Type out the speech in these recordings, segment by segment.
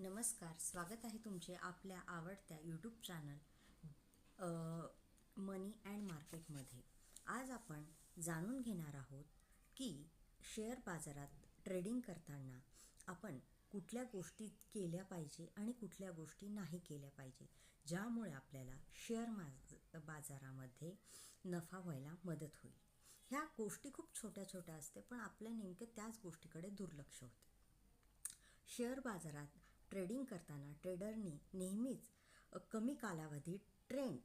नमस्कार, स्वागत आहे तुमचे आपल्या आवडत्या यूट्यूब चॅनल मनी अँड मार्केटमध्ये। आज आपण जाणून घेणार आहोत की शेअर बाजारात ट्रेडिंग करताना आपण कुठल्या गोष्टी केल्या पाहिजे आणि कुठल्या गोष्टी नाही केल्या पाहिजे, ज्यामुळे आपल्याला शेअर बाजारामध्ये नफा व्हायला मदत होईल। ह्या गोष्टी खूप छोट्या छोट्या असते, पण आपल्या नेमके त्याच गोष्टीकडे दुर्लक्ष होते। शेअर बाजारात ट्रेडिंग करताना ट्रेडरनी नेहमीच कमी कालावधी ट्रेंड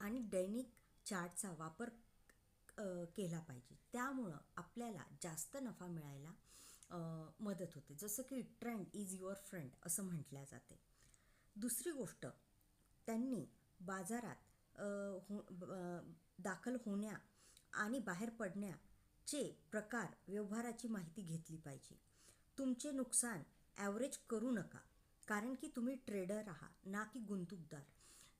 आणि दैनिक चार्टचा वापर केला पाहिजे, त्यामुळं आपल्याला जास्त नफा मिळायला मदत होते। जसं की ट्रेंड इज युअर फ्रेंड असं म्हटलं जाते। दुसरी गोष्ट, त्यांनी बाजारात दाखल होण्या आणि बाहेर पडण्याचे प्रकार व्यवहाराची माहिती घेतली पाहिजे। तुमचे नुकसान ॲव्हरेज करू नका, कारण की तुम्ही ट्रेडर आहात ना की गुंतवणूकदार।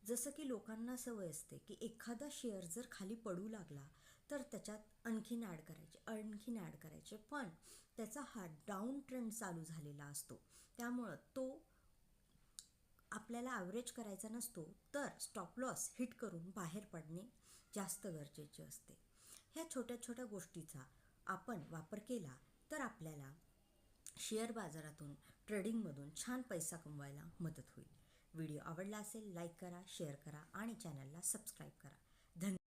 जसं की लोकांना सवय असते की एखादा शेअर जर खाली पडू लागला तर त्याच्यात आणखीन ॲड करायचे, पण त्याचा हा डाऊन ट्रेंड चालू झालेला असतो, त्यामुळं तो आपल्याला ॲव्हरेज करायचा नसतो, तर स्टॉप लॉस हिट करून बाहेर पडणे जास्त गरजेचे असते। ह्या छोट्या छोट्या गोष्टीचा आपण वापर केला तर आपल्याला शेअर बाजारातून ट्रेडिंगमधून छान पैसा कमवायला मदत होईल। व्हिडिओ आवडला असेल लाईक करा, शेअर करा आणि चॅनलला सबस्क्राईब करा। धन्यवाद।